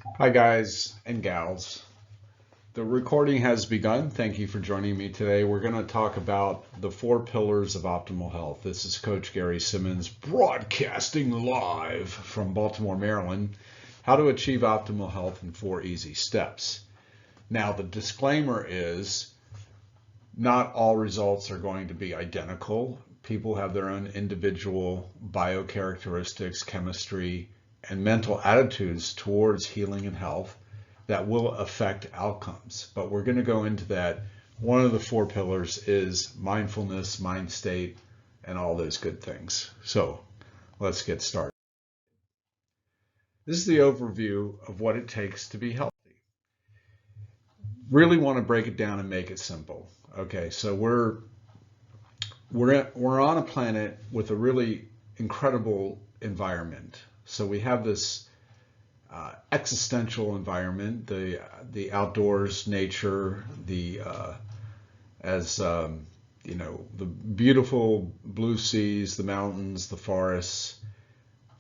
Hi, guys and gals. The recording has begun. Thank you for joining me today. We're going to talk about the four pillars of optimal health. This is Coach Gary Simmons broadcasting live from Baltimore, Maryland. How to achieve optimal health in 4 easy steps. Now, the disclaimer is not all results are going to be identical. People have their own individual biocharacteristics, chemistry, and mental attitudes towards healing and health that will affect outcomes. But we're going to go into that. One of the four pillars is mindfulness, mind state, and all those good things. So let's get started. This is the overview of what it takes to be healthy. Really want to break it down and make it simple. Okay, so we're on a planet with a really incredible environment. So we have this existential environment, the outdoors, nature, the as you know, the beautiful blue seas, the mountains, the forests,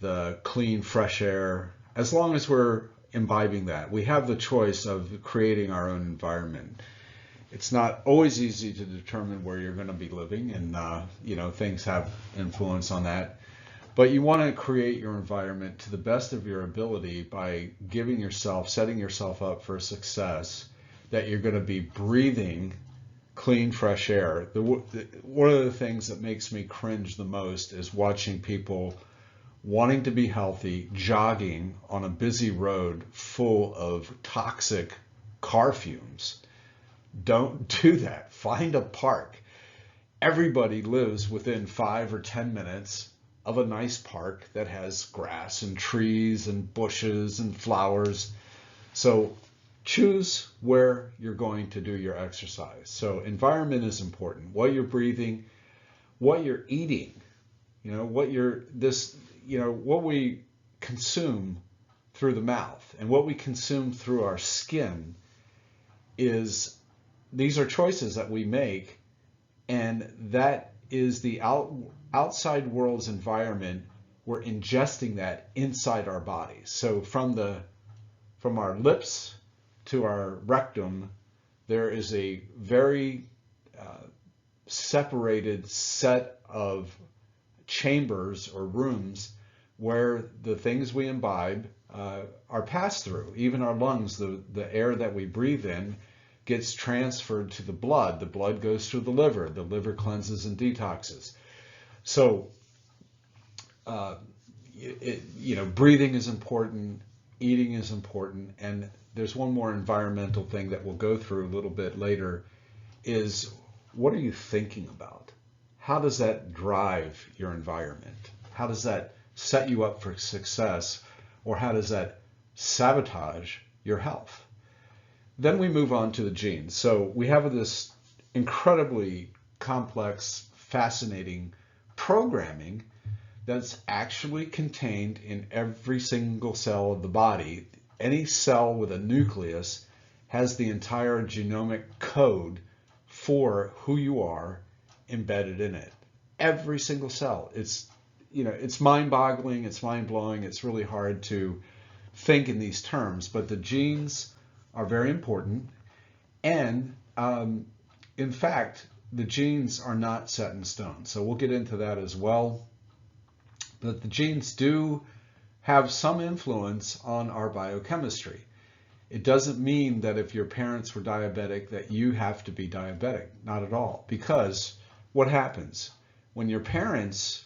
the clean, fresh air. As long as we're imbibing that, we have the choice of creating our own environment. It's not always easy to determine where you're going to be living, and things have influence on that. But you want to create your environment to the best of your ability by setting yourself up for success, that you're going to be breathing clean, fresh air. One of the things that makes me cringe the most is watching people wanting to be healthy, jogging on a busy road full of toxic car fumes. Don't do that. Find a park. Everybody lives within 5 or 10 minutes of a nice park that has grass and trees and bushes and flowers. So choose where you're going to do your exercise. So environment is important. What you're breathing, what you're eating, what we consume through the mouth and what we consume through our skin is these are choices that we make, and that is the outside world's environment. We're ingesting that inside our bodies. So from our lips to our rectum, there is a very separated set of chambers or rooms where the things we imbibe are passed through. Even our lungs, the air that we breathe in, gets transferred to the blood. The blood goes through the liver cleanses and detoxes. So, breathing is important, eating is important, and there's one more environmental thing that we'll go through a little bit later, is what are you thinking about? How does that drive your environment? How does that set you up for success, or how does that sabotage your health? Then we move on to the genes. So we have this incredibly complex, fascinating programming that's actually contained in every single cell of the body. Any cell with a nucleus has the entire genomic code for who you are embedded in it. Every single cell. It's mind-boggling, it's mind-blowing, it's really hard to think in these terms, but the genes are very important. And in fact, the genes are not set in stone. So we'll get into that as well. But the genes do have some influence on our biochemistry. It doesn't mean that if your parents were diabetic that you have to be diabetic. Not at all. Because what happens? When your parents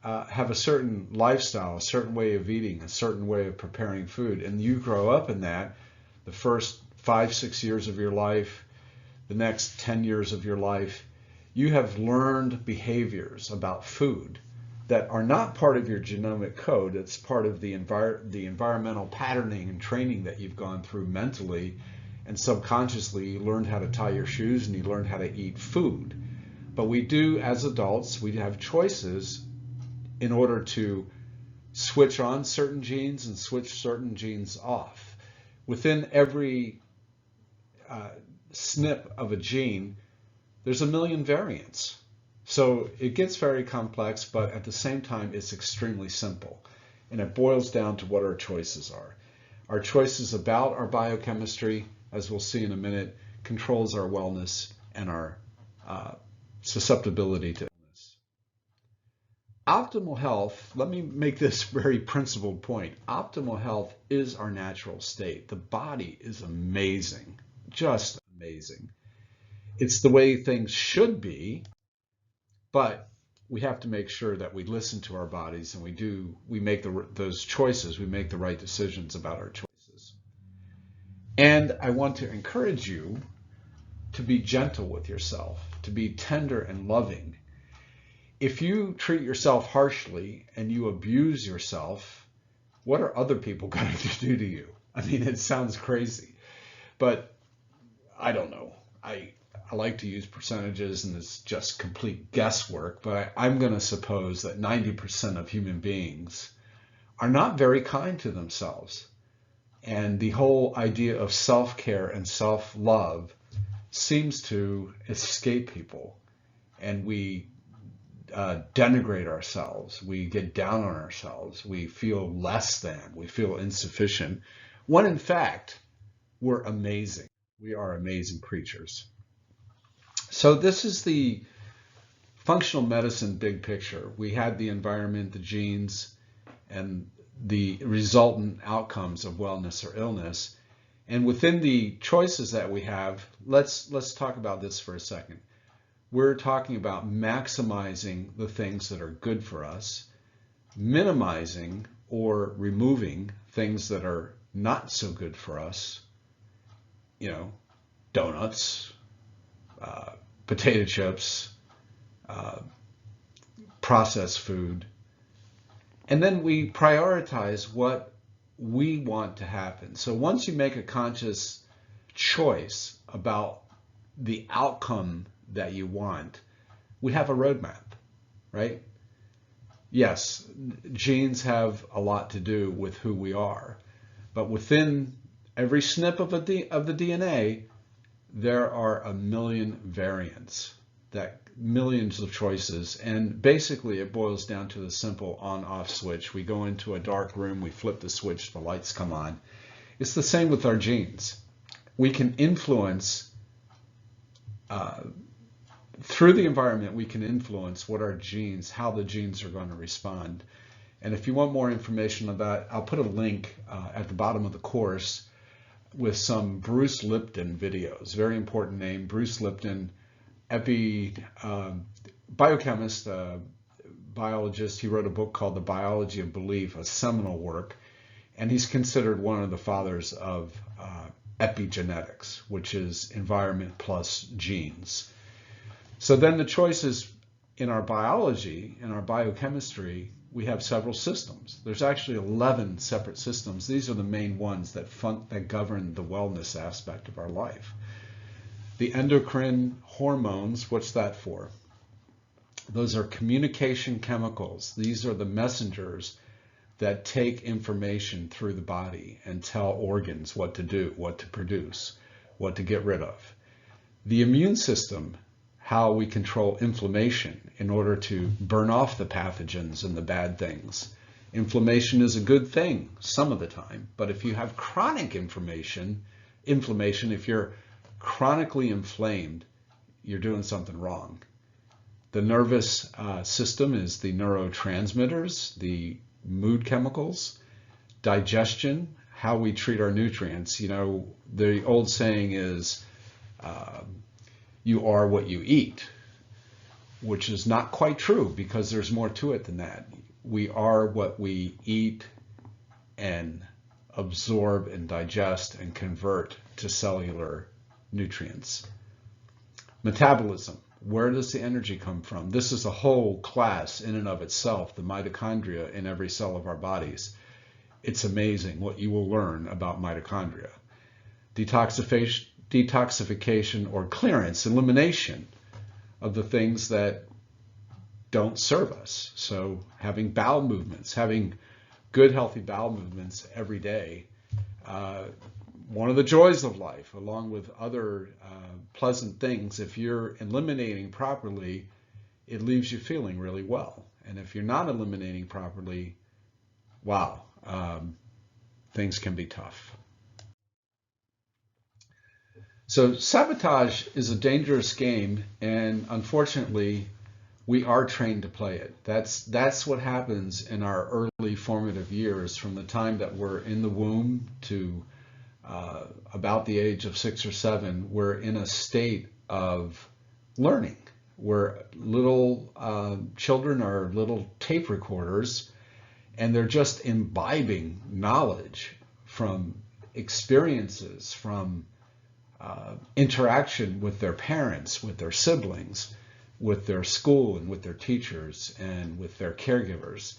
have a certain lifestyle, a certain way of eating, a certain way of preparing food, and you grow up in that, the first 5-6 years of your life, the next 10 years of your life, you have learned behaviors about food that are not part of your genomic code. It's part of the environmental patterning and training that you've gone through mentally and subconsciously. You learned how to tie your shoes and you learned how to eat food. But we do, as adults, we have choices in order to switch on certain genes and switch certain genes off. Within every SNP of a gene, there's a million variants. So it gets very complex, but at the same time, it's extremely simple. And it boils down to what our choices are. Our choices about our biochemistry, as we'll see in a minute, controls our wellness and our susceptibility to illness. Optimal health, let me make this very principled point. Optimal health is our natural state. The body is amazing, just amazing. It's the way things should be, but we have to make sure that we listen to our bodies and we make those choices, we make the right decisions about our choices. And I want to encourage you to be gentle with yourself, to be tender and loving. If you treat yourself harshly and you abuse yourself, what are other people going to do to you? I mean, it sounds crazy, but I don't know. I like to use percentages and it's just complete guesswork, but I'm going to suppose that 90% of human beings are not very kind to themselves. And the whole idea of self-care and self-love seems to escape people. And we denigrate ourselves. We get down on ourselves. We feel less than. We feel insufficient. When in fact, we're amazing. We are amazing creatures. So this is the functional medicine big picture. We had the environment, the genes, and the resultant outcomes of wellness or illness. And within the choices that we have, let's talk about this for a second. We're talking about maximizing the things that are good for us, minimizing or removing things that are not so good for us, donuts, potato chips, processed food. And then we prioritize what we want to happen. So once you make a conscious choice about the outcome that you want, we have a roadmap, right? Yes, genes have a lot to do with who we are, but within every snip of the DNA, there are a million variants, millions of choices, and basically it boils down to the simple on-off switch. We go into a dark room, we flip the switch, the lights come on. It's the same with our genes. We can influence, through the environment, we can influence what our genes, how the genes are going to respond. And if you want more information on that, I'll put a link at the bottom of the course with some Bruce Lipton videos. Very important name, Bruce Lipton, biochemist, biologist. He wrote a book called The Biology of Belief, a seminal work, and he's considered one of the fathers of epigenetics, which is environment plus genes. So then the choices in our biology, in our biochemistry, we have several systems. There's actually 11 separate systems. These are the main ones that govern the wellness aspect of our life. The endocrine hormones, what's that for? Those are communication chemicals. These are the messengers that take information through the body and tell organs what to do, what to produce, what to get rid of. The immune system, how we control inflammation in order to burn off the pathogens and the bad things. Inflammation is a good thing some of the time, but if you have chronic inflammation, if you're chronically inflamed, you're doing something wrong. The nervous system is the neurotransmitters, the mood chemicals, digestion, how we treat our nutrients. The old saying is, you are what you eat, which is not quite true because there's more to it than that. We are what we eat and absorb and digest and convert to cellular nutrients. Metabolism, where does the energy come from? This is a whole class in and of itself, the mitochondria in every cell of our bodies. It's amazing what you will learn about mitochondria. Detoxification or clearance, elimination of the things that don't serve us. So having bowel movements, having good healthy bowel movements every day, one of the joys of life, along with other pleasant things. If you're eliminating properly, it leaves you feeling really well. And if you're not eliminating properly, wow, things can be tough. So sabotage is a dangerous game, and unfortunately, we are trained to play it. That's what happens in our early formative years, from the time that we're in the womb to about the age of 6 or 7. We're in a state of learning, where little children are little tape recorders, and they're just imbibing knowledge from experiences, from interaction with their parents, with their siblings, with their school and with their teachers and with their caregivers.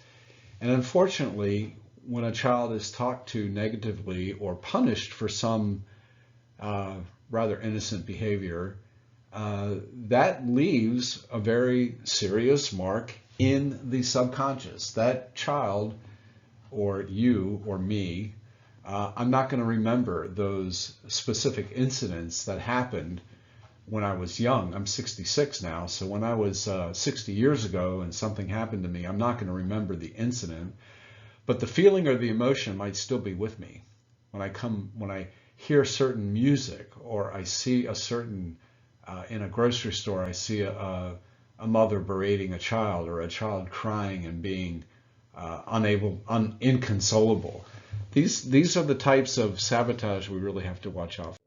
And unfortunately, when a child is talked to negatively or punished for some rather innocent behavior, that leaves a very serious mark in the subconscious. That child, or you or me, I'm not going to remember those specific incidents that happened when I was young. I'm 66 now, so when I was 60 years ago and something happened to me, I'm not going to remember the incident, but the feeling or the emotion might still be with me. When I hear certain music, or I see a certain, in a grocery store, I see a mother berating a child, or a child crying and being inconsolable. These are the types of sabotage we really have to watch out for.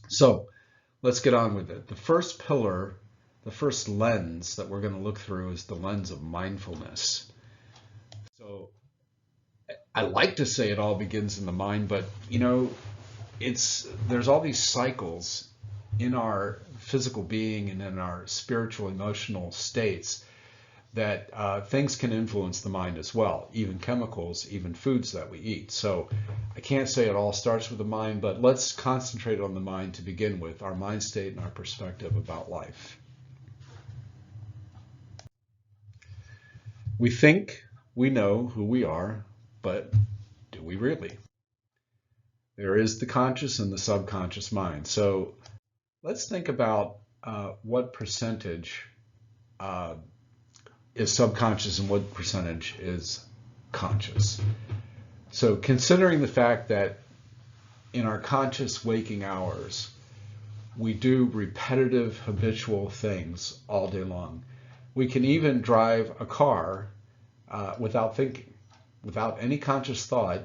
So let's get on with it. The first pillar, the first lens that we're going to look through is the lens of mindfulness. So I like to say it all begins in the mind, but there's all these cycles in our physical being and in our spiritual, emotional states that things can influence the mind as well, even chemicals, even foods that we eat. So I can't say it all starts with the mind, but let's concentrate on the mind to begin with, our mind state and our perspective about life. We think we know who we are, but do we really? There is the conscious and the subconscious mind. So let's think about what percentage is subconscious and what percentage is conscious. So considering the fact that in our conscious waking hours, we do repetitive, habitual things all day long. We can even drive a car without thinking, without any conscious thought.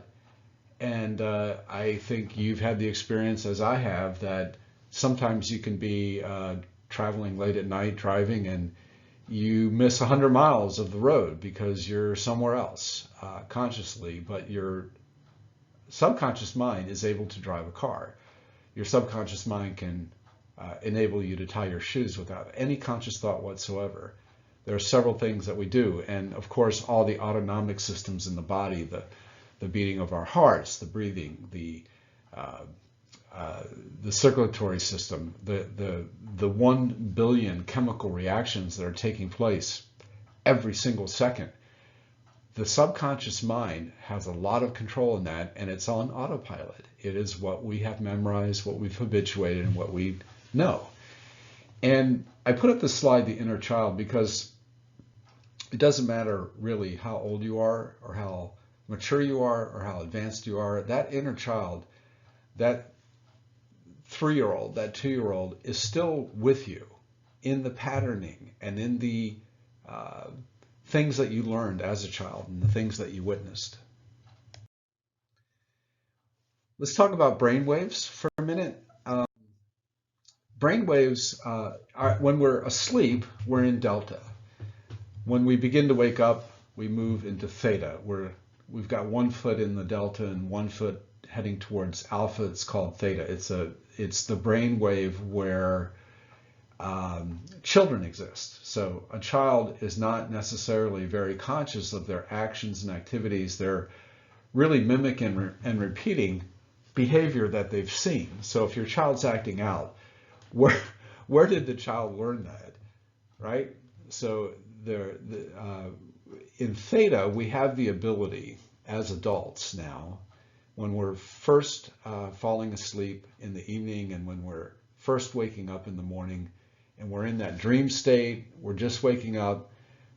And I think you've had the experience, as I have, that sometimes you can be traveling late at night, driving, and you miss 100 miles of the road because you're somewhere else consciously, but your subconscious mind is able to drive a car. Your subconscious mind can enable you to tie your shoes without any conscious thought whatsoever. There are several things that we do, and of course all the autonomic systems in the body, the beating of our hearts, the breathing, the circulatory system, the 1 billion chemical reactions that are taking place every single second. The subconscious mind has a lot of control in that, and it's on autopilot. It is what we have memorized, what we've habituated, and what we know. And I put up this slide, the inner child, because it doesn't matter really how old you are or how mature you are or how advanced you are. That inner child, that 3-year-old, that 2-year-old is still with you in the patterning and in the things that you learned as a child and the things that you witnessed. Let's talk about brainwaves for a minute. Brainwaves, when we're asleep, we're in delta. When we begin to wake up, we move into theta. We've got 1 foot in the delta and 1 foot heading towards alpha. It's called theta. It's the brain wave where children exist. So a child is not necessarily very conscious of their actions and activities. They're really mimicking and repeating behavior that they've seen. So if your child's acting out, where did the child learn that, right? So in theta, we have the ability as adults now, when we're first falling asleep in the evening and when we're first waking up in the morning and we're in that dream state, we're just waking up,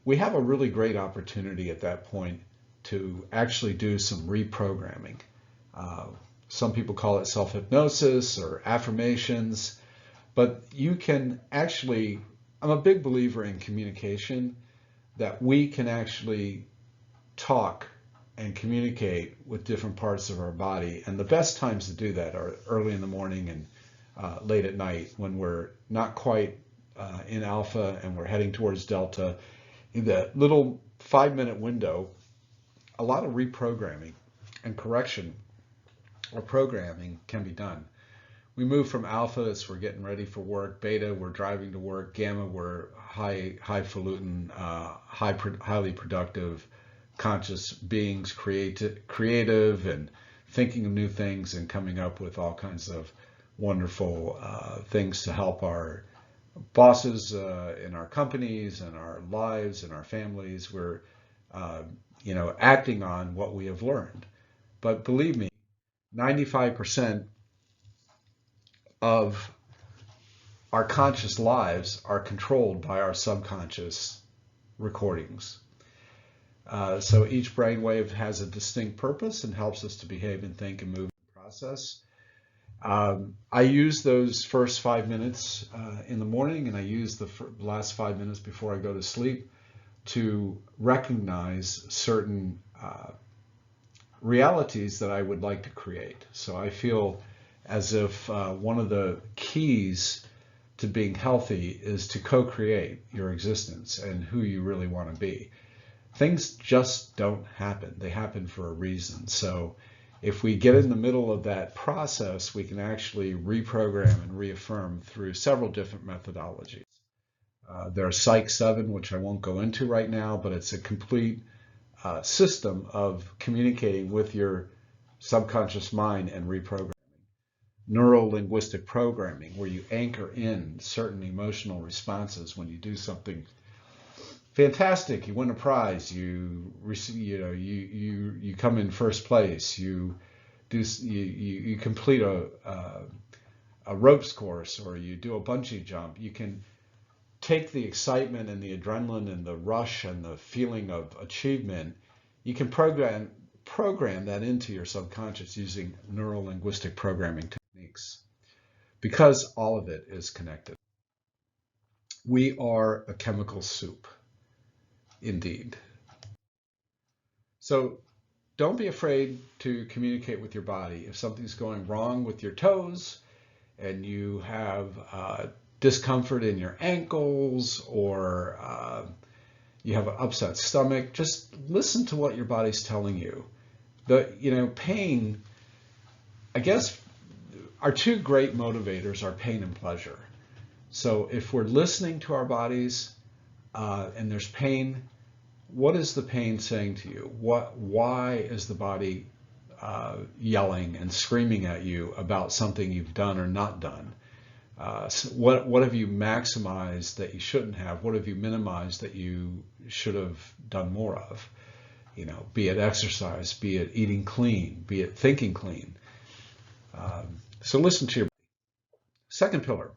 we have a really great opportunity at that point to actually do some reprogramming. Some people call it self-hypnosis or affirmations, but you can actually, I'm a big believer in communication, that we can actually talk and communicate with different parts of our body. And the best times to do that are early in the morning and late at night when we're not quite in alpha and we're heading towards delta. In that little 5-minute window, a lot of reprogramming and correction or programming can be done. We move from alpha as we're getting ready for work, beta, we're driving to work, gamma, we're highfalutin, highly productive, conscious beings, creative and thinking of new things and coming up with all kinds of wonderful things to help our bosses in our companies and our lives and our families. We're acting on what we have learned. But believe me, 95% of our conscious lives are controlled by our subconscious recordings. So each brainwave has a distinct purpose and helps us to behave and think and move and process. I use those first 5 minutes in the morning, and I use the last 5 minutes before I go to sleep to recognize certain realities that I would like to create. So I feel as if one of the keys to being healthy is to co-create your existence and who you really want to be. Things just don't happen. They happen for a reason. So if we get in the middle of that process, we can actually reprogram and reaffirm through several different methodologies. There's Psych 7, which I won't go into right now, but it's a complete system of communicating with your subconscious mind and reprogramming. Neuro-linguistic programming, where you anchor in certain emotional responses when you do something fantastic, you win a prize, you receive, you come in first place, you complete a ropes course, or you do a bungee jump. You can take the excitement and the adrenaline and the rush and the feeling of achievement. You can program that into your subconscious using neuro-linguistic programming techniques, because all of it is connected. We are a chemical soup. Indeed. So don't be afraid to communicate with your body. If something's going wrong with your toes and you have discomfort in your ankles, or you have an upset stomach, just listen to what your body's telling you. Pain, I guess, our two great motivators are pain and pleasure. So if we're listening to our bodies, and there's pain, what is the pain saying to you? Why is the body yelling and screaming at you about something you've done or not done? So what have you maximized that you shouldn't have? What have you minimized that you should have done more of? Be it exercise, be it eating clean, be it thinking clean. So listen to your body. Second pillar,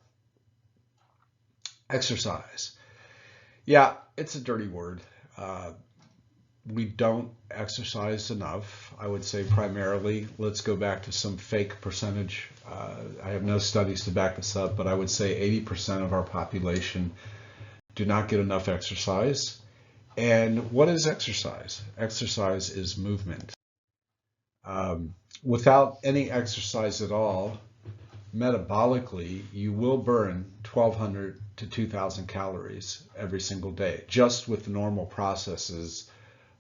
exercise. Yeah, it's a dirty word. We don't exercise enough. I would say primarily, let's go back to some fake percentage. I have no studies to back this up, but I would say 80% of our population do not get enough exercise. And what is exercise? Exercise is movement. Without any exercise at all, metabolically, you will burn 1,200 to 2,000 calories every single day, just with the normal processes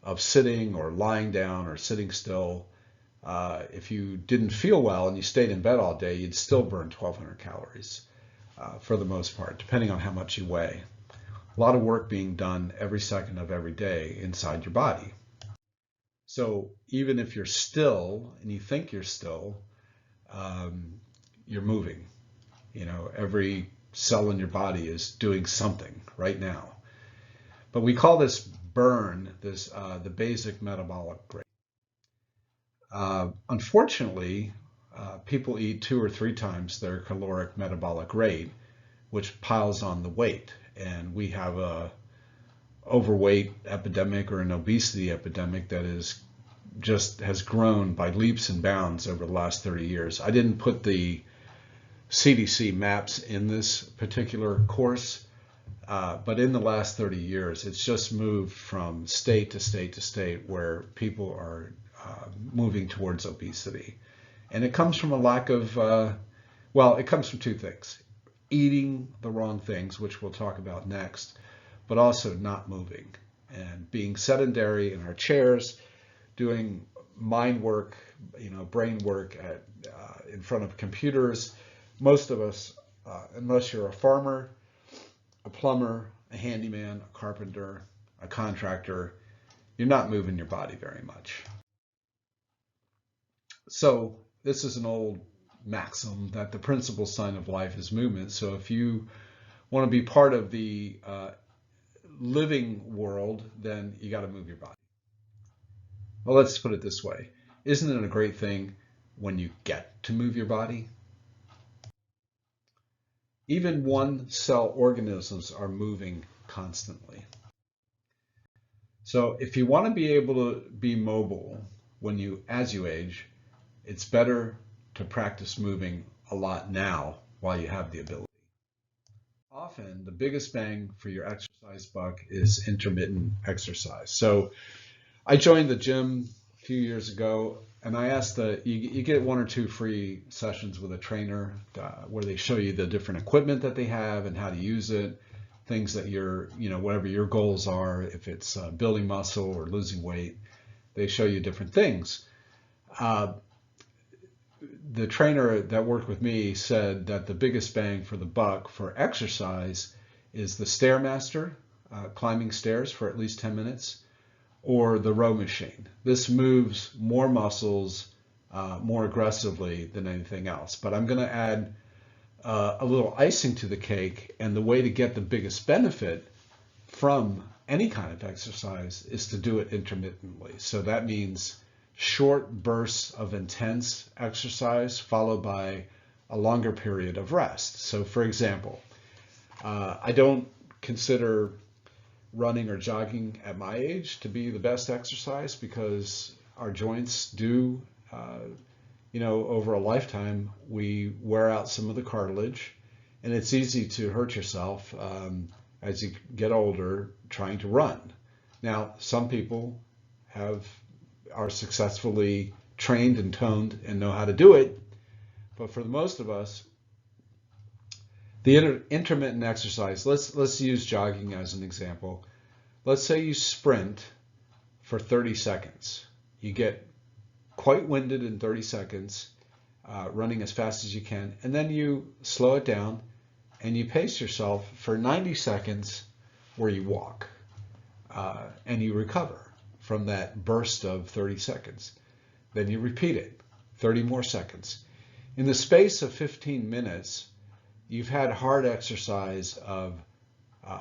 of sitting or lying down or sitting still. If you didn't feel well and you stayed in bed all day, you'd still burn 1,200 calories for the most part, depending on how much you weigh. A lot of work being done every second of every day inside your body. So even if you're still and you think you're still, you're moving. Every cell in your body is doing something right now. But we call this burn, the basic metabolic rate. Unfortunately, people eat 2 or 3 times their caloric metabolic rate, which piles on the weight. And we have a overweight epidemic or an obesity epidemic that is just has grown by leaps and bounds over the last 30 years. I didn't put the CDC maps in this particular course, but in the last 30 years, it's just moved from state to state to state where people are moving towards obesity. And it comes from a lack of, well, it comes from two things. Eating the wrong things, which we'll talk about next, but also not moving and being sedentary in our chairs, doing mind work, brain work in front of computers. Most of us, unless you're a farmer, a plumber, a handyman, a carpenter, a contractor, you're not moving your body very much. So this is an old maxim that the principal sign of life is movement. So if you want to be part of the living world, then you got to move your body. Well, let's put it this way. Isn't it a great thing when you get to move your body? Even one-cell organisms are moving constantly. So if you want to be able to be mobile as you age, it's better to practice moving a lot now while you have the ability. Often the biggest bang for your exercise buck is intermittent exercise. So I joined the gym a few years ago, and I asked you get 1 or 2 free sessions with a trainer where they show you the different equipment that they have and how to use it, things that whatever your goals are, if it's building muscle or losing weight, they show you different things. The trainer that worked with me said that the biggest bang for the buck for exercise is the Stairmaster, climbing stairs for at least 10 minutes, or the row machine. This moves more muscles more aggressively than anything else. But I'm going to add a little icing to the cake, and the way to get the biggest benefit from any kind of exercise is to do it intermittently. So that means short bursts of intense exercise followed by a longer period of rest. So for example, I don't consider running or jogging at my age to be the best exercise because our joints do, over a lifetime, we wear out some of the cartilage, and it's easy to hurt yourself as you get older trying to run. Now, some people are successfully trained and toned and know how to do it, but for the most of us, the intermittent exercise, let's use jogging as an example. Let's say you sprint for 30 seconds. You get quite winded in 30 seconds, running as fast as you can, and then you slow it down and you pace yourself for 90 seconds where you walk and you recover from that burst of 30 seconds. Then you repeat it, 30 more seconds. In the space of 15 minutes, you've had hard exercise of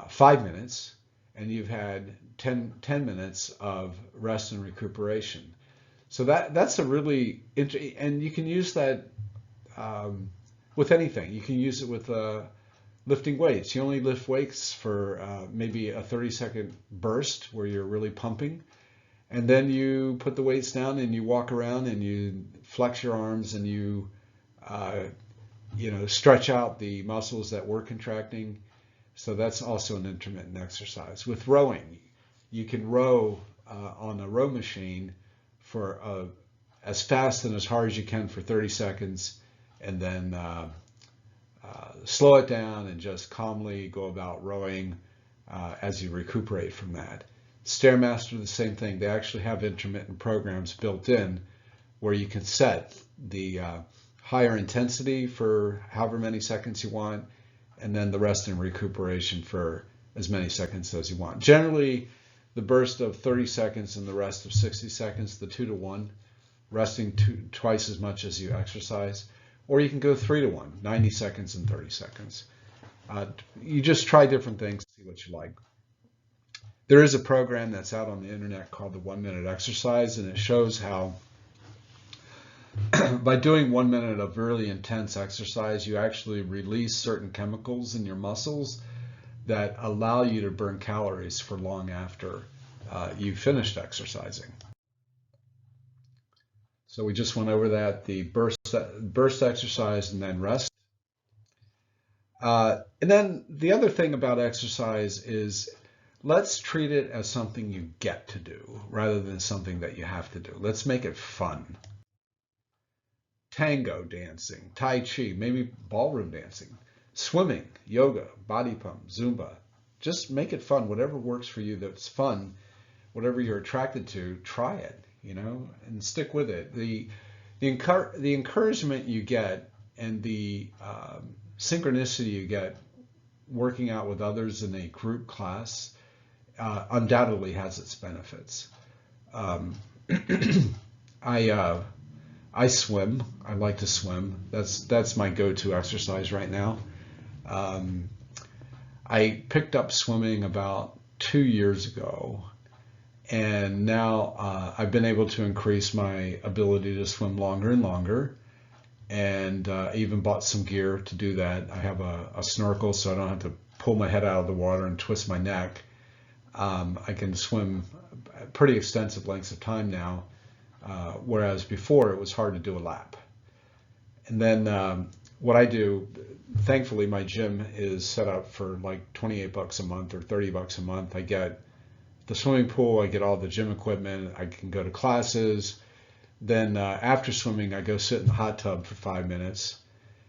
5 minutes, and you've had 10 minutes of rest and recuperation. So that's a really interesting, and you can use that with anything. You can use it with lifting weights. You only lift weights for maybe a 30-second burst where you're really pumping, and then you put the weights down and you walk around and you flex your arms and you stretch out the muscles that were contracting. So that's also an intermittent exercise. With rowing, you can row on a row machine for as fast and as hard as you can for 30 seconds, and then slow it down and just calmly go about rowing as you recuperate from that. Stairmaster, the same thing. They actually have intermittent programs built in where you can set the higher intensity for however many seconds you want, and then the rest and recuperation for as many seconds as you want. Generally, the burst of 30 seconds and the rest of 60 seconds, the 2 to 1, resting twice as much as you exercise. Or you can go 3 to 1, 90 seconds and 30 seconds. You just try different things, see what you like. There is a program that's out on the internet called the 1 Minute Exercise, and it shows how by doing 1 minute of really intense exercise, you actually release certain chemicals in your muscles that allow you to burn calories for long after you've finished exercising. So we just went over that, the burst exercise and then rest. And then the other thing about exercise is let's treat it as something you get to do rather than something that you have to do. Let's make it fun. Tango dancing, Tai Chi, maybe ballroom dancing, swimming, yoga, body pump, Zumba. Just make it fun. Whatever works for you that's fun, whatever you're attracted to, try it, and stick with it. The encouragement you get and the synchronicity you get working out with others in a group class undoubtedly has its benefits. I swim. I like to swim. That's my go-to exercise right now. I picked up swimming about 2 years ago, and now I've been able to increase my ability to swim longer and longer. And I even bought some gear to do that. I have a snorkel, so I don't have to pull my head out of the water and twist my neck. I can swim pretty extensive lengths of time now, whereas before it was hard to do a lap. And then what I do, thankfully my gym is set up for like 28 bucks a month or 30 bucks a month. I get the swimming pool, I get all the gym equipment, I can go to classes. Then after swimming, I go sit in the hot tub for 5 minutes,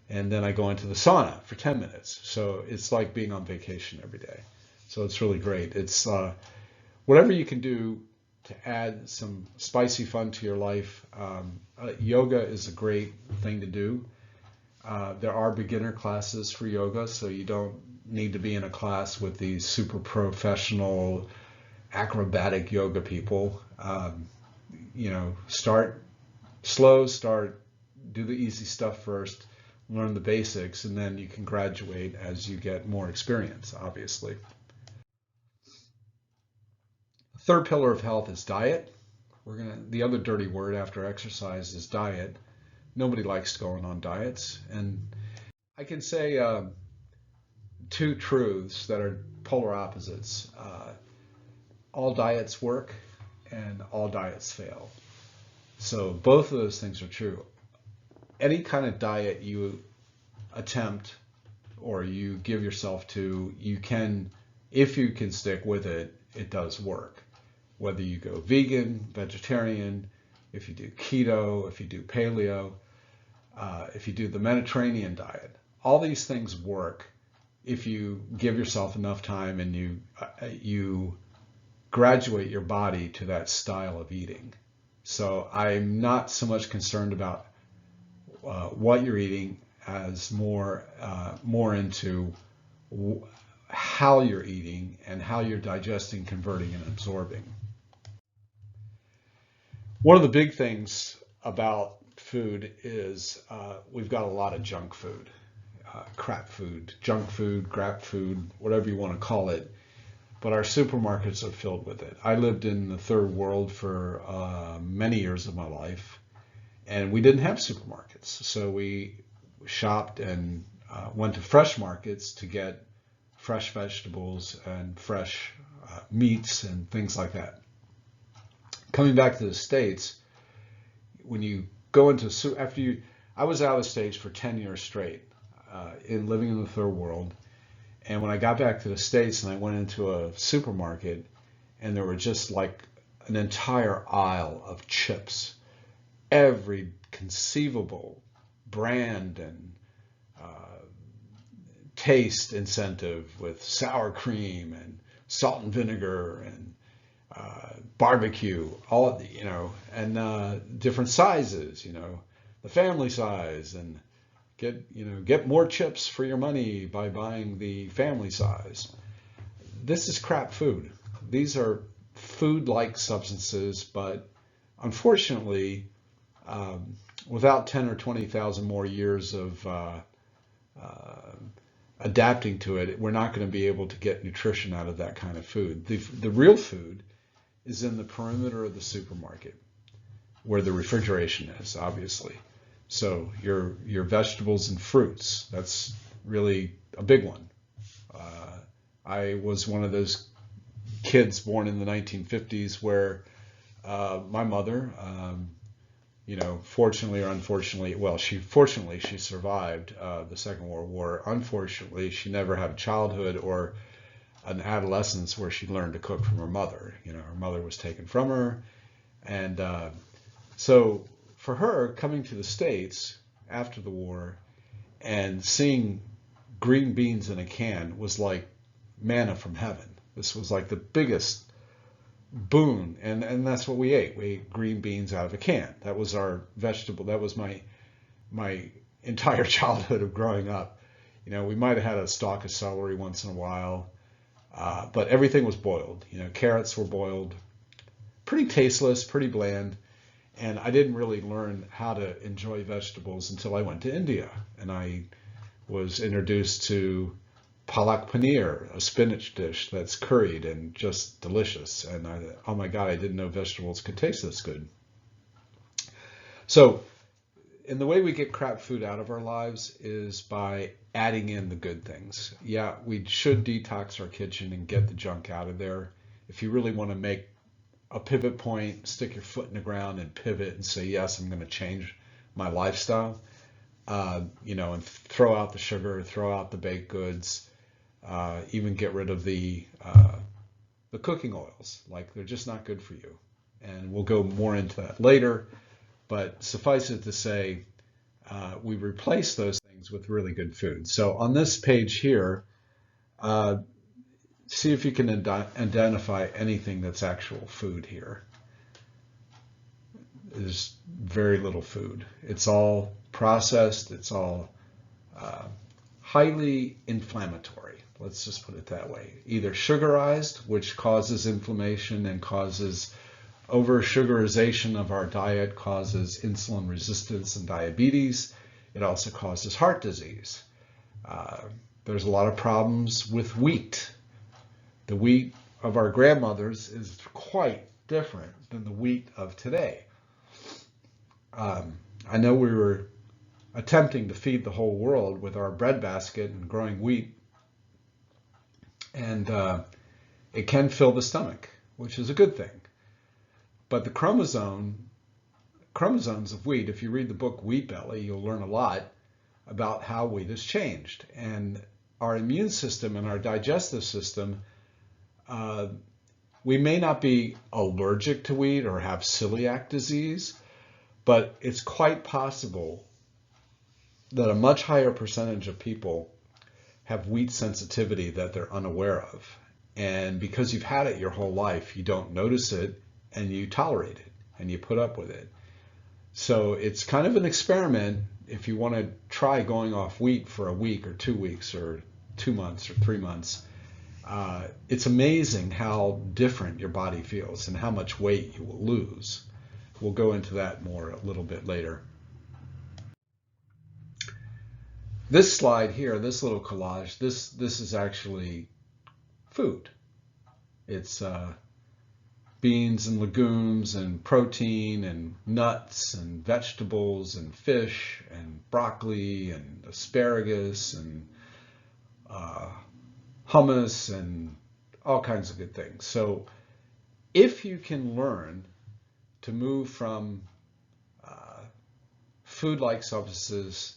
and then I go into the sauna for 10 minutes. So it's like being on vacation every day. So it's really great. It's whatever you can do to add some spicy fun to your life. Yoga is a great thing to do. There are beginner classes for yoga, so you don't need to be in a class with these super professional acrobatic yoga people. Start slow, do the easy stuff first, learn the basics, and then you can graduate as you get more experience, obviously. Third pillar of health is diet. The other dirty word after exercise is diet. Nobody likes going on diets. And I can say two truths that are polar opposites. All diets work and all diets fail. So both of those things are true. Any kind of diet you attempt or you give yourself to, if you can stick with it, it does work. Whether you go vegan, vegetarian, if you do keto, if you do paleo, if you do the Mediterranean diet, all these things work if you give yourself enough time and you graduate your body to that style of eating. So I'm not so much concerned about what you're eating as more into how you're eating and how you're digesting, converting, and absorbing. One of the big things about food is we've got a lot of junk food, crap food, junk food, crap food, whatever you want to call it. But our supermarkets are filled with it. I lived in the third world for many years of my life, and we didn't have supermarkets. So we shopped and went to fresh markets to get fresh vegetables and fresh meats and things like that. Coming back to the States, when you go into I was out of the States for 10 years straight, living in the third world. And when I got back to the States and I went into a supermarket and there were just like an entire aisle of chips, every conceivable brand and taste incentive with sour cream and salt and vinegar and barbecue, all and different sizes, the family size, and get more chips for your money by buying the family size. This is crap food. These are food-like substances, but unfortunately, without 10 or 20,000 more years of adapting to it, we're not going to be able to get nutrition out of that kind of food. The real food is in the perimeter of the supermarket, where the refrigeration is, obviously. So your vegetables and fruits, that's really a big one. I was one of those kids born in the 1950s where my mother, fortunately or unfortunately, well, fortunately she survived the Second World War. Unfortunately, she never had a childhood or an adolescence where she learned to cook from her mother. Her mother was taken from her, and so for her, coming to the States after the war and seeing green beans in a can was like manna from heaven. This was like the biggest boon, and that's what we ate. We ate green beans out of a can. That was our vegetable. That was my entire childhood of growing up. We might have had a stalk of celery once in a while, but everything was boiled. Carrots were boiled, pretty tasteless, pretty bland, and I didn't really learn how to enjoy vegetables until I went to India, and I was introduced to palak paneer, a spinach dish that's curried and just delicious. And oh my God, I didn't know vegetables could taste this good. So, in the way we get crap food out of our lives is by adding in the good things. Yeah, we should detox our kitchen and get the junk out of there. If you really want to make a pivot point, stick your foot in the ground and pivot and say, yes, I'm going to change my lifestyle, and throw out the sugar, throw out the baked goods, even get rid of the cooking oils. Like, they're just not good for you. And we'll go more into that later. But suffice it to say, we replace those things with really good food. So on this page here, see if you can identify anything that's actual food here. There's very little food. It's all processed. It's all highly inflammatory. Let's just put it that way. Either sugarized, which causes inflammation and causes over-sugarization of our diet, causes insulin resistance and diabetes. It also causes heart disease. There's a lot of problems with wheat. The wheat of our grandmothers is quite different than the wheat of today. I know we were attempting to feed the whole world with our breadbasket and growing wheat, and it can fill the stomach, which is a good thing. But the chromosomes of wheat, if you read the book Wheat Belly, you'll learn a lot about how wheat has changed. And our immune system and our digestive system, we may not be allergic to wheat or have celiac disease, but it's quite possible that a much higher percentage of people have wheat sensitivity that they're unaware of. And because you've had it your whole life, you don't notice it and you tolerate it and you put up with it. So it's kind of an experiment if you want to try going off wheat for a week or 2 weeks or 2 months or 3 months. It's amazing how different your body feels and how much weight you will lose. We'll go into that more a little bit later. This slide here, this little collage, this is actually food. It's beans and legumes and protein and nuts and vegetables and fish and broccoli and asparagus and hummus and all kinds of good things. So if you can learn to move from food-like substances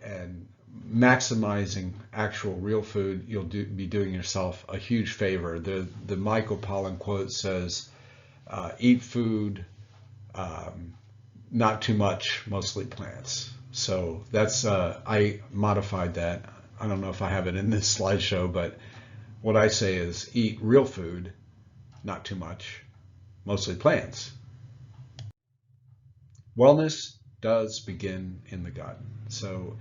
and maximizing actual real food, you'll be doing yourself a huge favor. The Michael Pollan quote says, eat food, not too much, mostly plants. So that's, I modified that. I don't know if I have it in this slideshow, but what I say is eat real food, not too much, mostly plants. Wellness does begin in the gut. So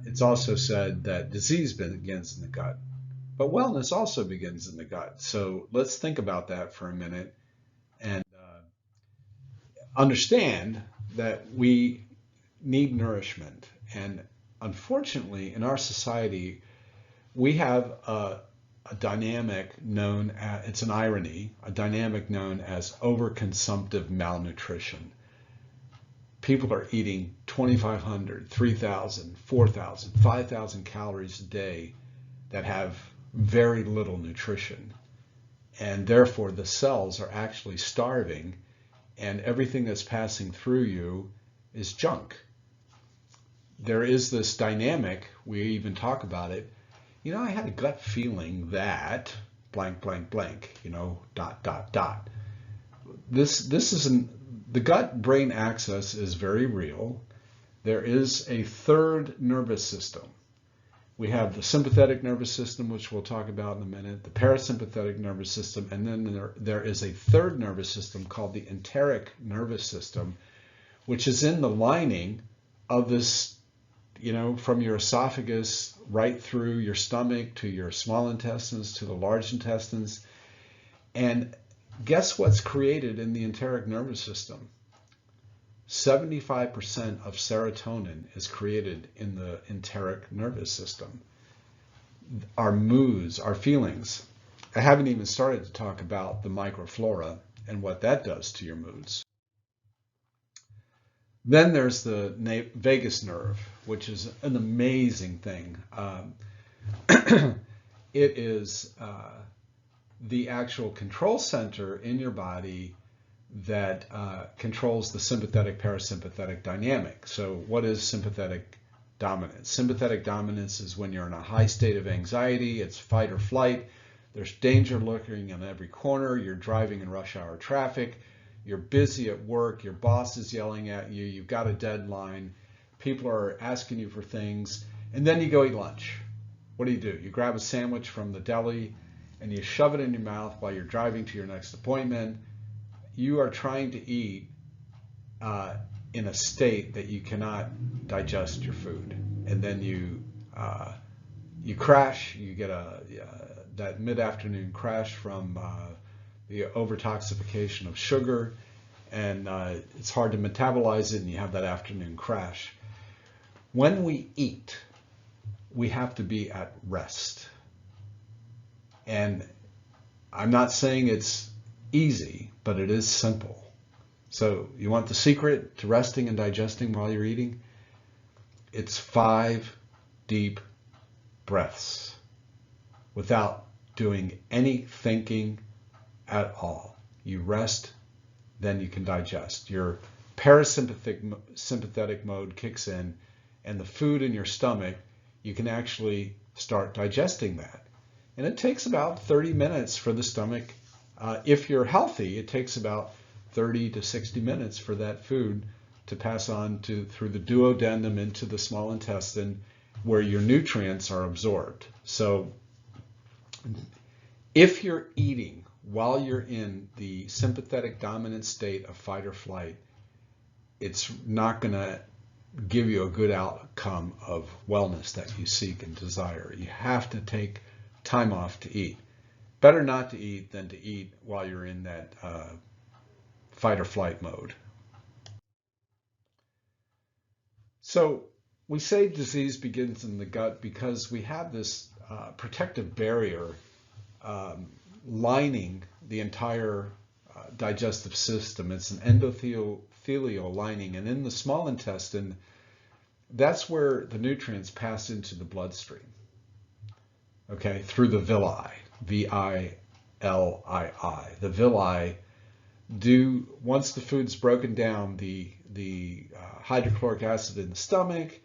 it's also said that disease begins in the gut, but wellness also begins in the gut. So let's think about that for a minute and understand that we need nourishment. And unfortunately, in our society, we have a dynamic known as, it's an irony, a dynamic known as overconsumptive malnutrition. People are eating 2,500, 3,000, 4,000, 5,000 calories a day that have very little nutrition. And therefore the cells are actually starving, and everything that's passing through you is junk. There is this dynamic, we even talk about it. I had a gut feeling that blank, blank, blank, dot, dot, dot. This isn't, the gut-brain axis is very real. There is a third nervous system. We have the sympathetic nervous system, which we'll talk about in a minute, the parasympathetic nervous system, and then there is a third nervous system called the enteric nervous system, which is in the lining of this, from your esophagus right through your stomach to your small intestines to the large intestines. And guess what's created in the enteric nervous system? 75% of serotonin is created in the enteric nervous system. Our moods, our feelings. I haven't even started to talk about the microflora and what that does to your moods. Then there's the vagus nerve, which is an amazing thing. It is the actual control center in your body that controls the sympathetic parasympathetic dynamic. So what is sympathetic dominance? Sympathetic dominance is when you're in a high state of anxiety, it's fight or flight, there's danger lurking in every corner, you're driving in rush hour traffic, you're busy at work, your boss is yelling at you, you've got a deadline, people are asking you for things, and then you go eat lunch. What do? You grab a sandwich from the deli and you shove it in your mouth while you're driving to your next appointment. You are trying to eat in a state that you cannot digest your food, and then you crash. You get that mid-afternoon crash from the overtoxification of sugar, and it's hard to metabolize it, and you have that afternoon crash. When we eat, we have to be at rest, and I'm not saying it's easy, but it is simple. So you want the secret to resting and digesting while you're eating? It's 5 deep breaths without doing any thinking at all. You rest, then you can digest. Your parasympathetic mode kicks in, and the food in your stomach, you can actually start digesting that. And it takes about 30 minutes for the stomach. If you're healthy, it takes about 30 to 60 minutes for that food to pass on through the duodenum into the small intestine, where your nutrients are absorbed. So if you're eating while you're in the sympathetic dominant state of fight or flight, it's not going to give you a good outcome of wellness that you seek and desire. You have to take time off to eat. Better not to eat than to eat while you're in that fight or flight mode. So we say disease begins in the gut because we have this protective barrier lining the entire digestive system. It's an endothelial lining, and in the small intestine, that's where the nutrients pass into the bloodstream, okay, through the villi, vilii. The villi once the food's broken down, the hydrochloric acid in the stomach,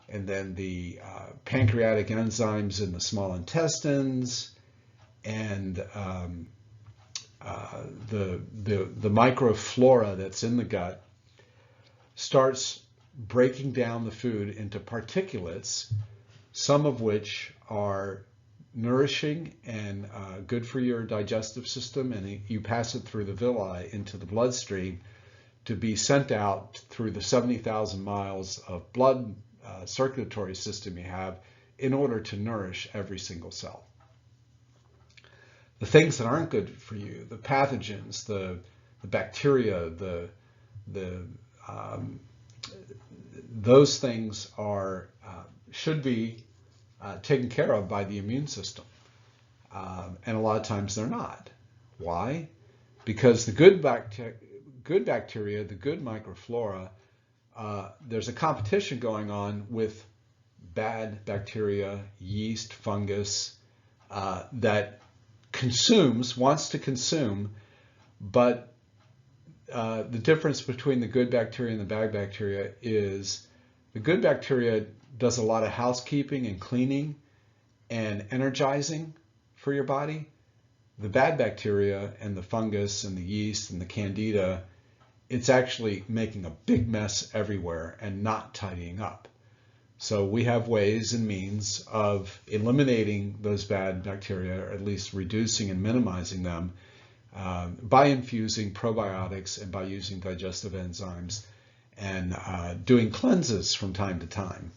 and then the pancreatic enzymes in the small intestines, and the microflora that's in the gut starts breaking down the food into particulates, some of which are nourishing and good for your digestive system, and you pass it through the villi into the bloodstream to be sent out through the 70,000 miles of blood circulatory system you have in order to nourish every single cell. The things that aren't good for you, the pathogens, the bacteria, those things should be taken care of by the immune system. And a lot of times they're not. Why? Because the good bacteria, the good microflora, there's a competition going on with bad bacteria, yeast, fungus, that wants to consume, but the difference between the good bacteria and the bad bacteria is the good bacteria does a lot of housekeeping and cleaning and energizing for your body. The bad bacteria and the fungus and the yeast and the candida, it's actually making a big mess everywhere and not tidying up. So we have ways and means of eliminating those bad bacteria, or at least reducing and minimizing them, by infusing probiotics and by using digestive enzymes and doing cleanses from time to time.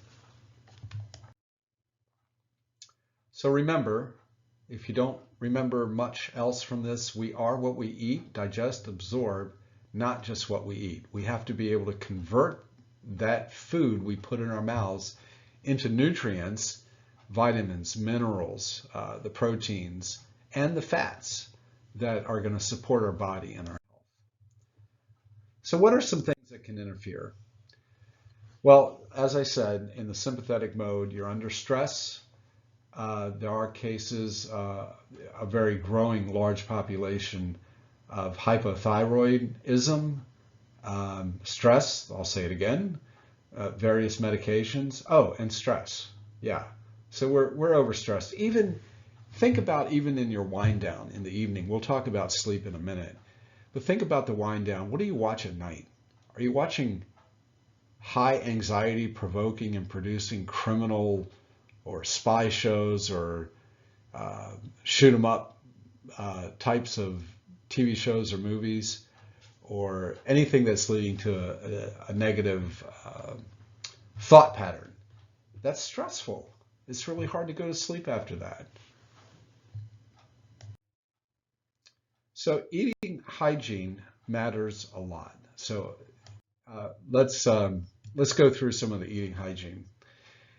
So remember, if you don't remember much else from this, we are what we eat, digest, absorb, not just what we eat. We have to be able to convert that food we put in our mouths into nutrients, vitamins, minerals, the proteins, and the fats that are going to support our body and our health. So what are some things that can interfere? Well, as I said, in the sympathetic mode, you're under stress. There are cases, a very growing large population of hypothyroidism, stress, I'll say it again, various medications. Oh, and stress. Yeah. So we're overstressed. Even think about even in your wind down in the evening. We'll talk about sleep in a minute. But think about the wind down. What do you watch at night? Are you watching high anxiety provoking and producing criminal or spy shows or shoot 'em up types of TV shows or movies, or anything that's leading to a negative thought pattern? That's stressful. It's really hard to go to sleep after that. So eating hygiene matters a lot. So let's go through some of the eating hygiene.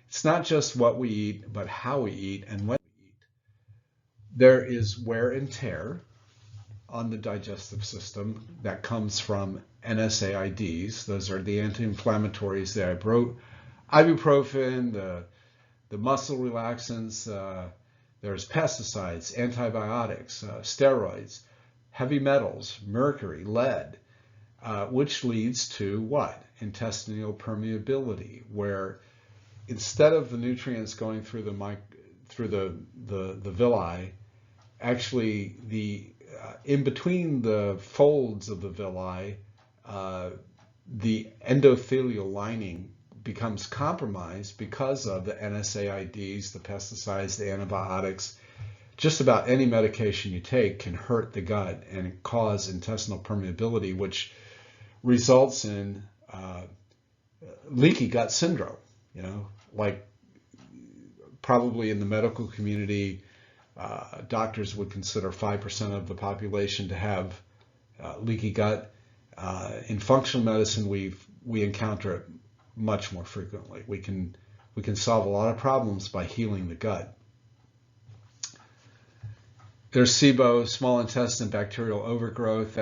It's not just what we eat, but how we eat and when we eat. There is wear and tear on the digestive system that comes from NSAIDs. Those are the anti-inflammatories, the ibuprofen, the muscle relaxants. There's pesticides, antibiotics, steroids, heavy metals, mercury, lead, which leads to what? Intestinal permeability, where instead of the nutrients going through the villi, actually in between the folds of the villi, the endothelial lining becomes compromised because of the NSAIDs, the pesticides, the antibiotics. Just about any medication you take can hurt the gut and cause intestinal permeability, which results in leaky gut syndrome. You know, like probably in the medical community, doctors would consider 5% of the population to have leaky gut. In functional medicine, we encounter it much more frequently. We can solve a lot of problems by healing the gut. There's SIBO, small intestine bacterial overgrowth.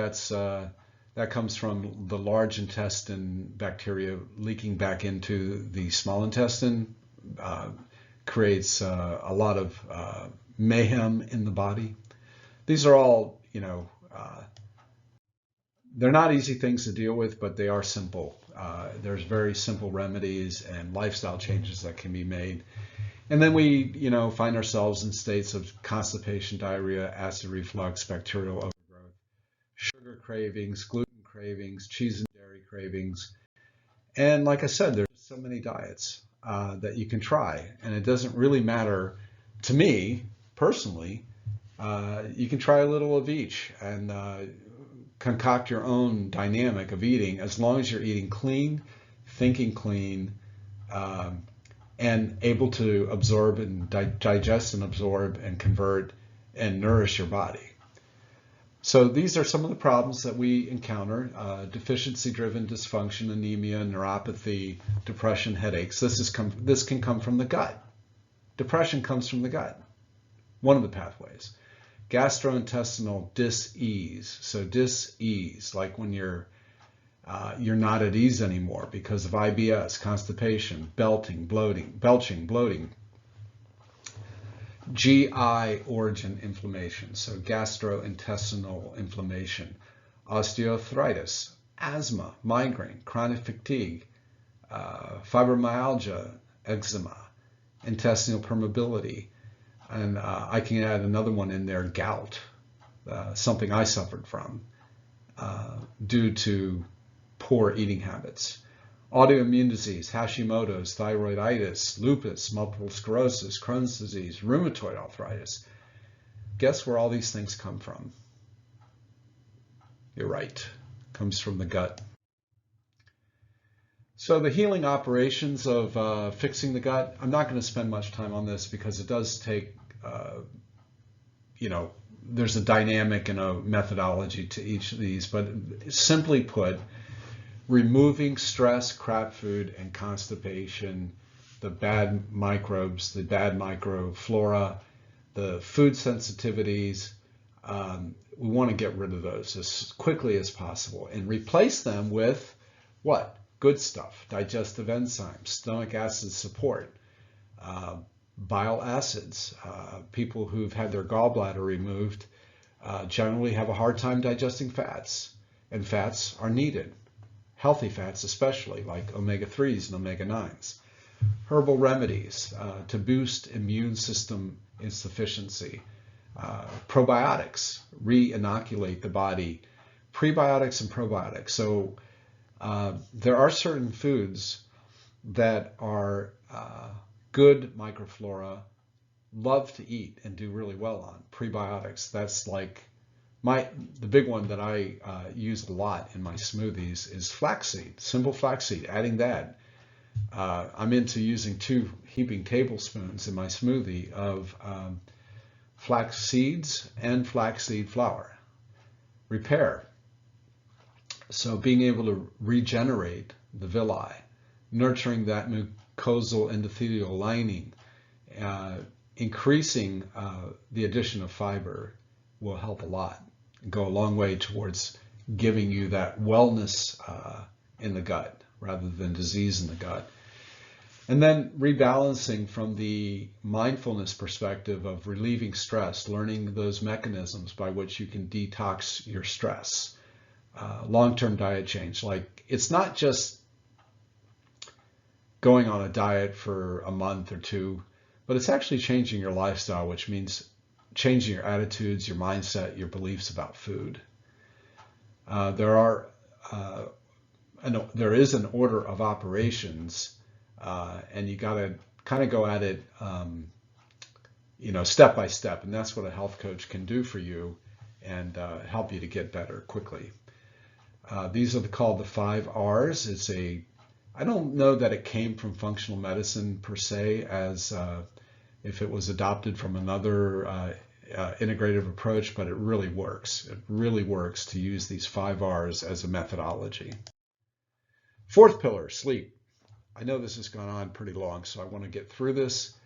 That comes from the large intestine bacteria leaking back into the small intestine. Creates a lot of mayhem in the body. These are all, they're not easy things to deal with, but they are simple. There's very simple remedies and lifestyle changes that can be made. And then we, find ourselves in states of constipation, diarrhea, acid reflux, bacterial overgrowth, sugar cravings, gluten cravings, cheese and dairy cravings. And like I said, there's so many diets that you can try. And it doesn't really matter to me personally. You can try a little of each and concoct your own dynamic of eating, as long as you're eating clean, thinking clean, and able to absorb and digest and absorb and convert and nourish your body. So these are some of the problems that we encounter: deficiency-driven dysfunction, anemia, neuropathy, depression, headaches. This can come from the gut. Depression comes from the gut, one of the pathways. Gastrointestinal dis-ease. So dis-ease, like when you're not at ease anymore because of IBS, constipation, belching, bloating. GI origin inflammation, so gastrointestinal inflammation, osteoarthritis, asthma, migraine, chronic fatigue, fibromyalgia, eczema, intestinal permeability, and I can add another one in there, gout, something I suffered from due to poor eating habits. Autoimmune disease, Hashimoto's, thyroiditis, lupus, multiple sclerosis, Crohn's disease, rheumatoid arthritis. Guess where all these things come from? You're right, comes from the gut. So the healing operations of fixing the gut, I'm not going to spend much time on this because it does take, there's a dynamic and a methodology to each of these, but simply put, removing stress, crap food, and constipation, the bad microbes, the bad microflora, the food sensitivities, we want to get rid of those as quickly as possible and replace them with what? Good stuff, digestive enzymes, stomach acid support, bile acids. People who've had their gallbladder removed generally have a hard time digesting fats, and fats are needed. Healthy fats especially, like omega-3s and omega-9s. Herbal remedies to boost immune system insufficiency. Probiotics, re-inoculate the body. Prebiotics and probiotics. So there are certain foods that are good microflora, love to eat and do really well on. Prebiotics, that's like the big one that I use a lot in my smoothies is flaxseed, simple flaxseed, adding that. I'm into using 2 heaping tablespoons in my smoothie of flax seeds and flaxseed flour. Repair. So being able to regenerate the villi, nurturing that mucosal endothelial lining, increasing the addition of fiber will help a lot, go a long way towards giving you that wellness in the gut rather than disease in the gut. And then rebalancing from the mindfulness perspective of relieving stress, learning those mechanisms by which you can detox your stress. Long-term diet change, like it's not just going on a diet for a month or 2, but it's actually changing your lifestyle, which means changing your attitudes, your mindset, your beliefs about food. There is an order of operations, and you got to kind of go at it, step by step, and that's what a health coach can do for you and help you to get better quickly. These are called the 5 R's. I don't know that it came from functional medicine per se, as if it was adopted from another integrative approach, but it really works. It really works to use these 5 R's as a methodology. 4th pillar, sleep. I know this has gone on pretty long, so I want to get through this.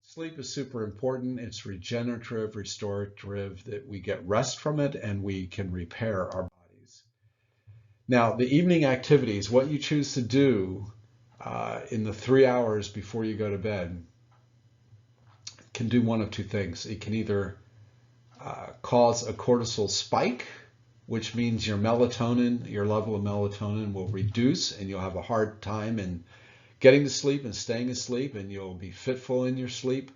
Sleep is super important. It's regenerative, restorative, that we get rest from it and we can repair our bodies. Now, the evening activities, what you choose to do in the 3 hours before you go to bed, can do one of 2 things. It can either cause a cortisol spike, which means your melatonin, your level of melatonin will reduce and you'll have a hard time in getting to sleep and staying asleep, and you'll be fitful in your sleep.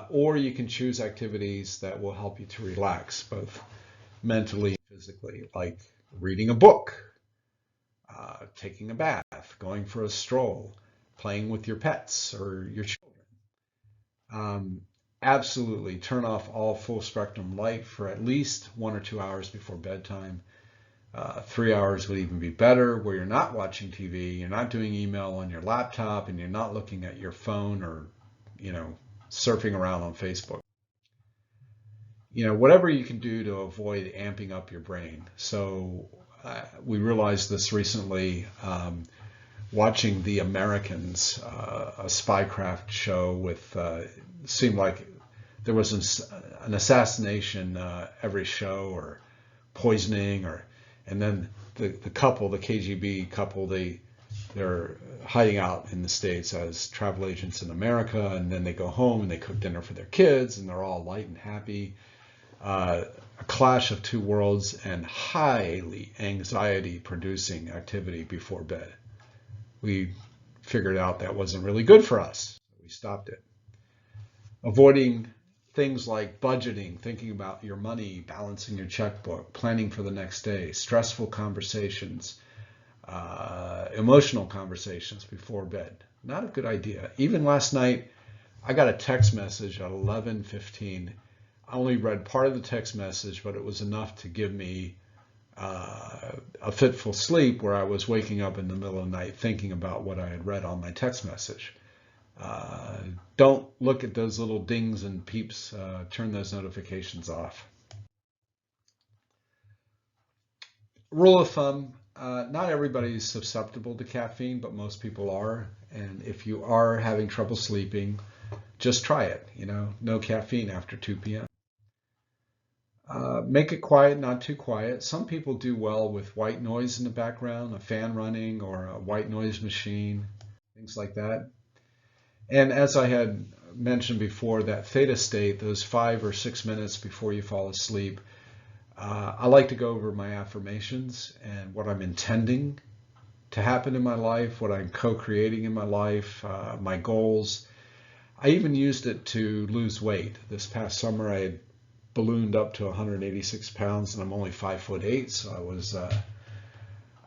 Or you can choose activities that will help you to relax, both mentally and physically, like reading a book, taking a bath, going for a stroll, playing with your pets or your children. Absolutely turn off all full spectrum light for at least 1 or 2 hours before bedtime. 3 hours would even be better, where you're not watching TV, you're not doing email on your laptop, and you're not looking at your phone or, surfing around on Facebook. Whatever you can do to avoid amping up your brain. So we realized this recently watching The Americans, a spycraft show with, seemed like there was an assassination every show, or poisoning, and then the couple, the KGB couple, they they're hiding out in the States as travel agents in America, and then they go home and they cook dinner for their kids, and they're all light and happy. A clash of two worlds and highly anxiety-producing activity before bed. We figured out that wasn't really good for us. We stopped it. Avoiding things like budgeting, thinking about your money, balancing your checkbook, planning for the next day, stressful conversations, emotional conversations before bed. Not a good idea. Even last night, I got a text message at 11:15. I only read part of the text message, but it was enough to give me a fitful sleep where I was waking up in the middle of the night thinking about what I had read on my text message. Don't look at those little dings and peeps. Turn those notifications off. Rule of thumb, not everybody is susceptible to caffeine, but most people are. And if you are having trouble sleeping, just try it. No caffeine after 2 p.m. Make it quiet, not too quiet. Some people do well with white noise in the background, a fan running or a white noise machine, things like that. And as I had mentioned before, that theta state, those 5 or 6 minutes before you fall asleep, I like to go over my affirmations and what I'm intending to happen in my life, what I'm co-creating in my life, my goals. I even used it to lose weight. This past summer, I had ballooned up to 186 pounds, and I'm only 5'8", so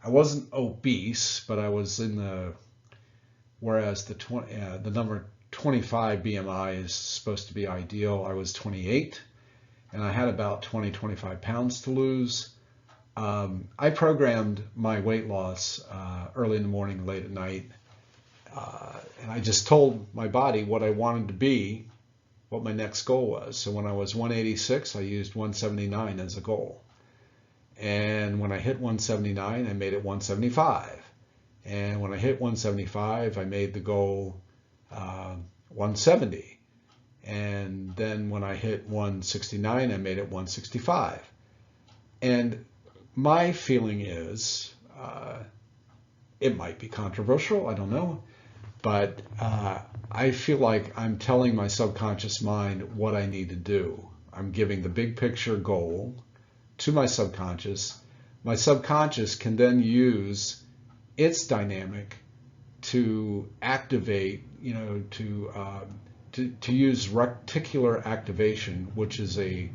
I wasn't obese, but I was in whereas the number 25 BMI is supposed to be ideal, I was 28, and I had about 25 pounds to lose. I programmed my weight loss early in the morning, late at night, and I just told my body what I wanted to be, what my next goal was. So when I was 186, I used 179 as a goal. And when I hit 179, I made it 175. And when I hit 175, I made the goal 170. And then when I hit 169, I made it 165. And my feeling is, it might be controversial, I don't know, but I feel like I'm telling my subconscious mind what I need to do. I'm giving the big picture goal to my subconscious. My subconscious can then use its dynamic to activate, to use reticular activation, which is a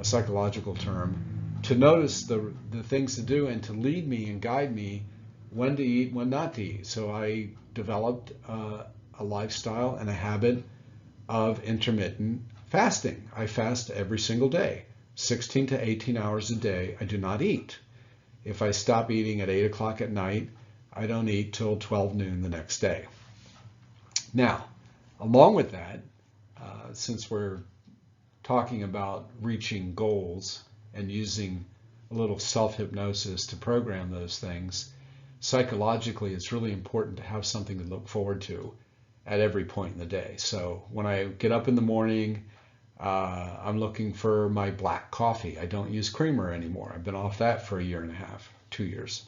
psychological term, to notice the things to do and to lead me and guide me when to eat, when not to eat. So I developed a lifestyle and a habit of intermittent fasting. I fast every single day, 16 to 18 hours a day. I do not eat. If I stop eating at 8 o'clock at night, I don't eat till 12 noon the next day. Now, along with that, since we're talking about reaching goals and using a little self-hypnosis to program those things, psychologically, it's really important to have something to look forward to at every point in the day. So when I get up in the morning, I'm looking for my black coffee. I don't use creamer anymore. I've been off that for 1.5 years, 2 years.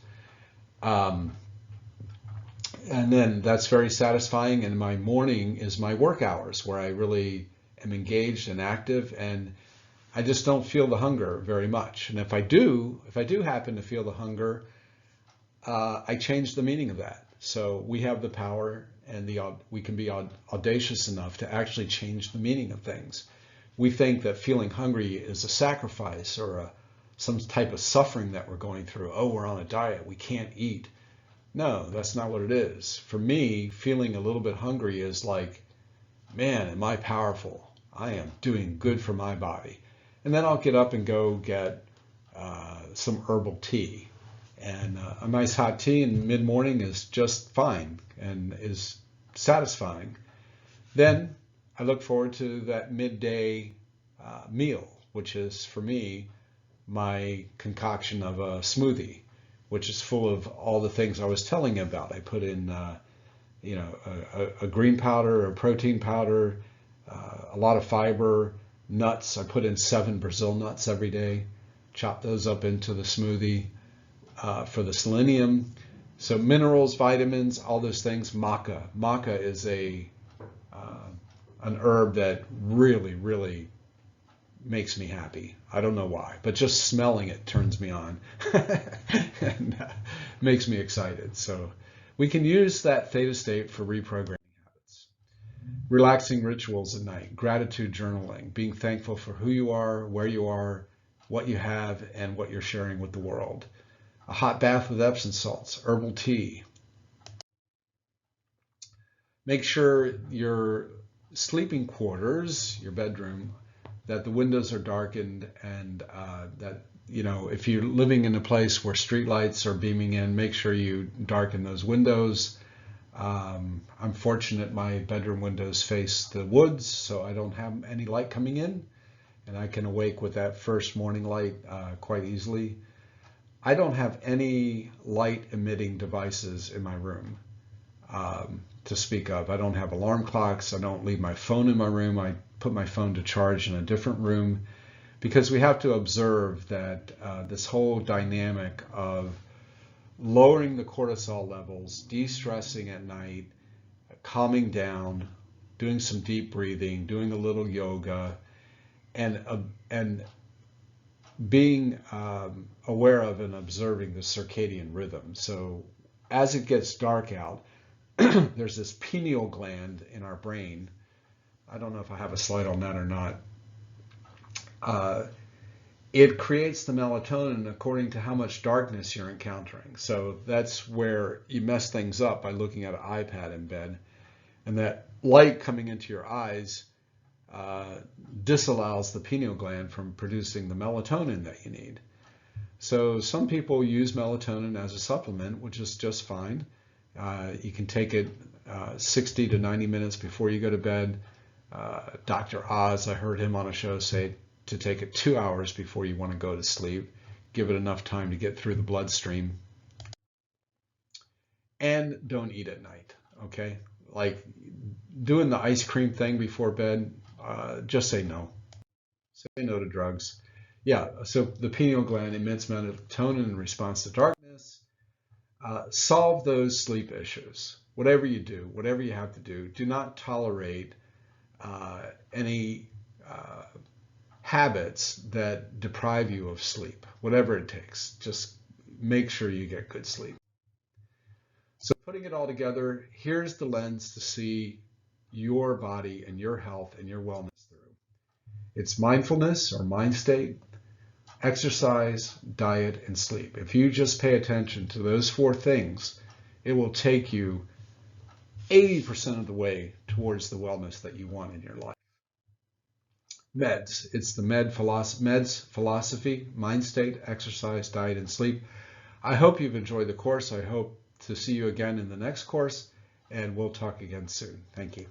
And then that's very satisfying. And my morning is my work hours where I really am engaged and active, and I just don't feel the hunger very much. And if I do happen to feel the hunger, I change the meaning of that. So we have the power and we can be audacious enough to actually change the meaning of things. We think that feeling hungry is a sacrifice or some type of suffering that we're going through. Oh, we're on a diet, we can't eat. No, that's not what it is. For me, feeling a little bit hungry is like, man, am I powerful? I am doing good for my body. And then I'll get up and go get some herbal tea. And a nice hot tea in mid-morning is just fine and is satisfying. Then I look forward to that midday meal, which is for me my concoction of a smoothie, which is full of all the things I was telling you about. I put in a green powder, a protein powder, a lot of fiber, nuts. I put in 7 Brazil nuts every day, chop those up into the smoothie. For the selenium, So minerals, vitamins, all those things. Maca. Maca is an herb that really, really makes me happy. I don't know why, but just smelling it turns me on and makes me excited. So we can use that theta state for reprogramming habits. Relaxing rituals at night, gratitude journaling, being thankful for who you are, where you are, what you have, and what you're sharing with the world. A hot bath with Epsom salts, herbal tea. Make sure your sleeping quarters, your bedroom, that the windows are darkened, and that, you know, if you're living in a place where street lights are beaming in, make sure you darken those windows. I'm fortunate my bedroom windows face the woods, so I don't have any light coming in, and I can awake with that first morning light quite easily. I don't have any light emitting devices in my room to speak of. I don't have alarm clocks. I don't leave my phone in my room. I put my phone to charge in a different room, because we have to observe that this whole dynamic of lowering the cortisol levels, de-stressing at night, calming down, doing some deep breathing, doing a little yoga, and being aware of and observing the circadian rhythm. So as it gets dark out, there's this pineal gland in our brain. I don't know if I have a slide on that or not. It creates the melatonin according to how much darkness you're encountering. So that's where you mess things up by looking at an iPad in bed. And that light coming into your eyes disallows the pineal gland from producing the melatonin that you need. So some people use melatonin as a supplement, which is just fine. You can take it 60 to 90 minutes before you go to bed. Dr. Oz, I heard him on a show say to take it 2 hours before you want to go to sleep. Give it enough time to get through the bloodstream. And don't eat at night, okay? Like doing the ice cream thing before bed, just say no. Say no to drugs. Yeah, so the pineal gland emits melatonin in response to darkness. Solve those sleep issues. Whatever you do, whatever you have to do, do not tolerate any habits that deprive you of sleep. Whatever it takes, just make sure you get good sleep. So putting it all together, here's the lens to see your body and your health and your wellness through. It's mindfulness or mind state, exercise, diet, and sleep. If you just pay attention to those 4 things, it will take you 80% of the way towards the wellness that you want in your life. MEDS. It's the MEDS philosophy, mind state, exercise, diet, and sleep. I hope you've enjoyed the course. I hope to see you again in the next course, and we'll talk again soon. Thank you.